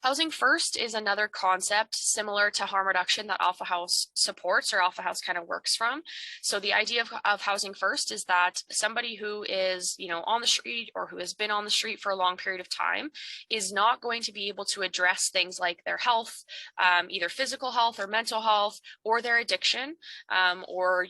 Housing first is another concept similar to harm reduction that AlphaHouse supports, or AlphaHouse kind of works from. So the idea of housing first is that somebody who is, on the street or who has been on the street for a long period of time is not going to be able to address things like their health, either physical health or mental health, or their addiction, or,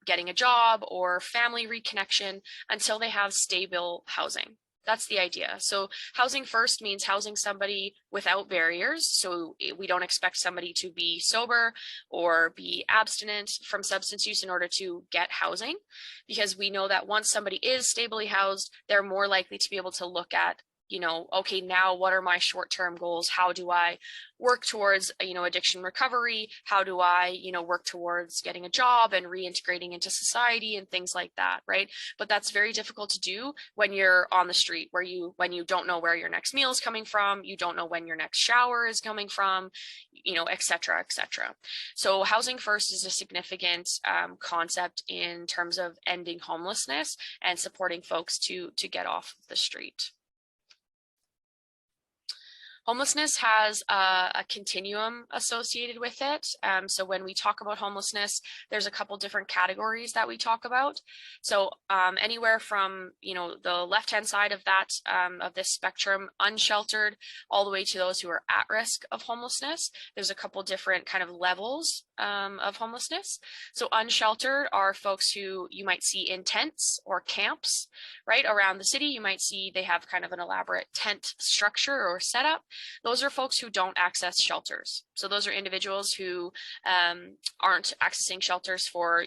getting a job or family reconnection until they have stable housing. That's the idea. So housing first means housing somebody without barriers. So we don't expect somebody to be sober or be abstinent from substance use in order to get housing, because we know that once somebody is stably housed, they're more likely to be able to look at, okay, now what are my short-term goals? How do I work towards, addiction recovery? How do I, work towards getting a job and reintegrating into society and things like that, right? But that's very difficult to do when you're on the street, when you don't know where your next meal is coming from, you don't know when your next shower is coming from, et cetera, et cetera. So housing first is a significant concept in terms of ending homelessness and supporting folks to get off the street. Homelessness has a continuum associated with it. So when we talk about homelessness, there's a couple different categories that we talk about. So anywhere from, the left-hand side of that, of this spectrum, unsheltered, all the way to those who are at risk of homelessness. There's a couple different kind of levels of homelessness. So unsheltered are folks who you might see in tents or camps, right? Around the city, you might see they have kind of an elaborate tent structure or setup. Those are folks who don't access shelters. So those are individuals who aren't accessing shelters for,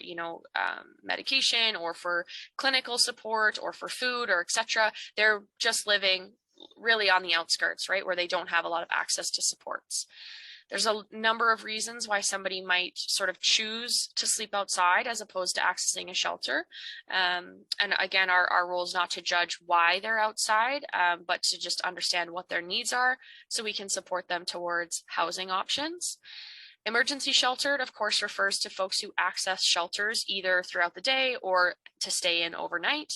medication or for clinical support or for food or etc. They're just living really on the outskirts, right, where they don't have a lot of access to supports. There's a number of reasons why somebody might sort of choose to sleep outside as opposed to accessing a shelter. And again, our role is not to judge why they're outside, but to just understand what their needs are so we can support them towards housing options. Emergency sheltered, of course, refers to folks who access shelters either throughout the day or to stay in overnight.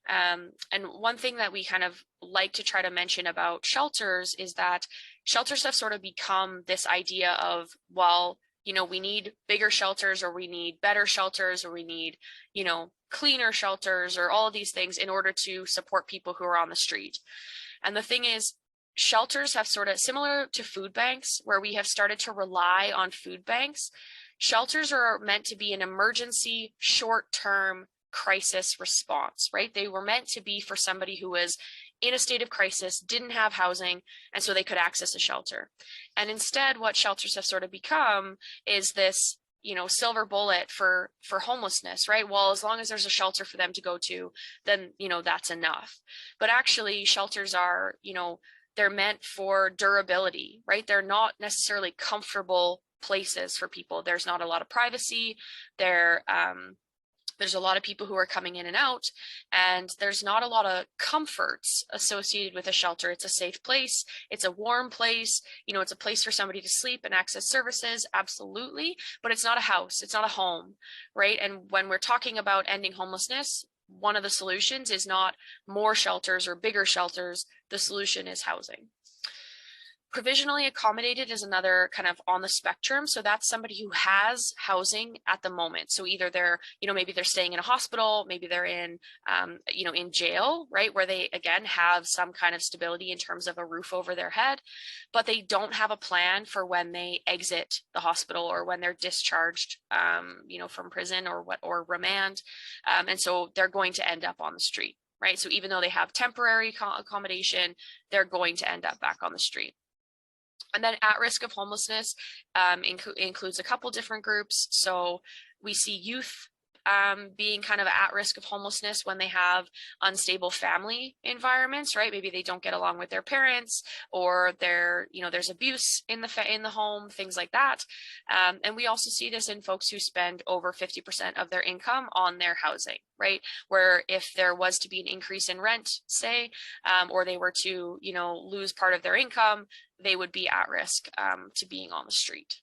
And one thing that we kind of like to try to mention about shelters is that shelters have sort of become this idea of, well, we need bigger shelters, or we need better shelters, or we need, cleaner shelters, or all of these things in order to support people who are on the street. And the thing is, shelters have sort of, similar to food banks, where we have started to rely on food banks, shelters are meant to be an emergency, short-term crisis response, right? They were meant to be for somebody who was in a state of crisis, didn't have housing, and so they could access a shelter. And instead, what shelters have sort of become is this, silver bullet for homelessness, right? Well, as long as there's a shelter for them to go to, then, that's enough. But actually, shelters are, they're meant for durability, right? They're not necessarily comfortable places for people. There's not a lot of privacy. There's a lot of people who are coming in and out, and there's not a lot of comforts associated with a shelter. It's a safe place. It's a warm place. It's a place for somebody to sleep and access services. Absolutely. But it's not a house. It's not a home, right? And when we're talking about ending homelessness, one of the solutions is not more shelters or bigger shelters. The solution is housing. Provisionally accommodated is another kind of on the spectrum. So that's somebody who has housing at the moment. So either they're, maybe they're staying in a hospital, maybe they're in, in jail, right? Where they, again, have some kind of stability in terms of a roof over their head, but they don't have a plan for when they exit the hospital or when they're discharged, from prison or remand. And so they're going to end up on the street, right? So even though they have temporary accommodation, they're going to end up back on the street. And then at risk of homelessness includes a couple different groups. So we see youth being kind of at risk of homelessness when they have unstable family environments, right? Maybe they don't get along with their parents, or there's abuse in the home, things like that. And we also see this in folks who spend over 50% of their income on their housing, right? Where if there was to be an increase in rent, say, or they were to, lose part of their income, they would be at risk to being on the street.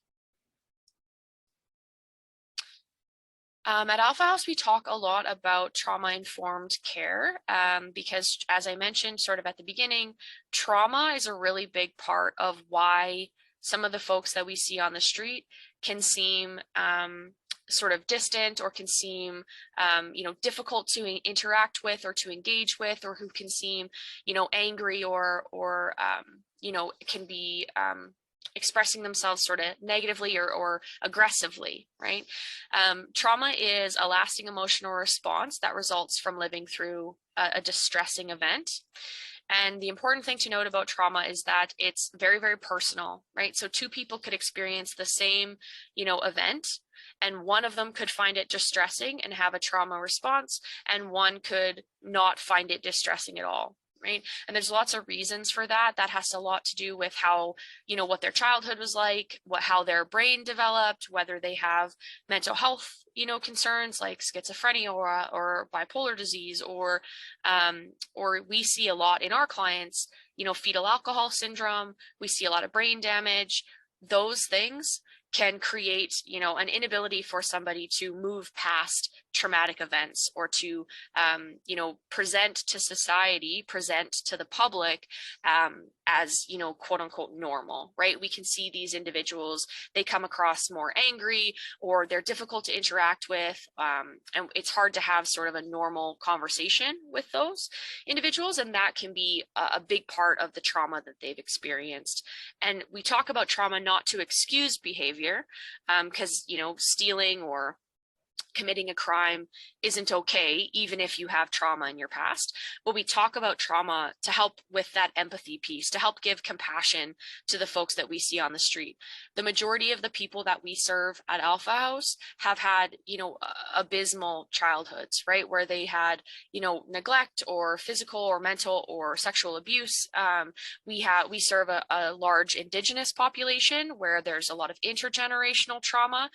At AlphaHouse, we talk a lot about trauma-informed care because, as I mentioned sort of at the beginning, trauma is a really big part of why some of the folks that we see on the street can seem sort of distant or can seem, difficult to interact with or to engage with, or who can seem, angry or can be expressing themselves sort of negatively or aggressively, right? Trauma is a lasting emotional response that results from living through a distressing event. And the important thing to note about trauma is that it's very, very personal, right? So two people could experience the same, event, and one of them could find it distressing and have a trauma response, and one could not find it distressing at all. Right. And there's lots of reasons for that. That has a lot to do with how, what their childhood was like, how their brain developed, whether they have mental health, concerns like schizophrenia or bipolar disease, or we see a lot in our clients, fetal alcohol syndrome. We see a lot of brain damage. Those things can create, an inability for somebody to move past traumatic events or to, present to society, present to the public as, quote unquote, normal, right? We can see these individuals, they come across more angry or they're difficult to interact with. And it's hard to have sort of a normal conversation with those individuals. And that can be a big part of the trauma that they've experienced. And we talk about trauma not to excuse behavior, because, stealing or committing a crime isn't okay, even if you have trauma in your past. But we talk about trauma to help with that empathy piece, to help give compassion to the folks that we see on the street. The majority of the people that we serve at AlphaHouse have had, abysmal childhoods, right? Where they had, neglect or physical or mental or sexual abuse. We serve a large Indigenous population where there's a lot of intergenerational trauma.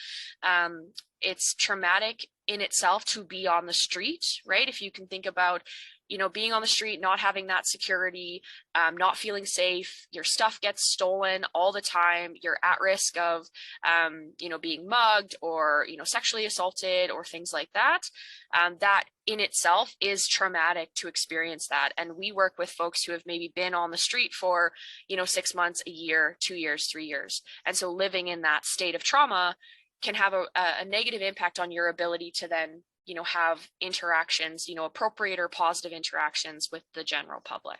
It's traumatic in itself to be on the street, right? If you can think about, being on the street, not having that security, not feeling safe, your stuff gets stolen all the time, you're at risk of, being mugged or, sexually assaulted or things like that. That in itself is traumatic to experience that. And we work with folks who have maybe been on the street for, 6 months, a year, 2 years, 3 years. And so living in that state of trauma can have a negative impact on your ability to then, have interactions, appropriate or positive interactions with the general public.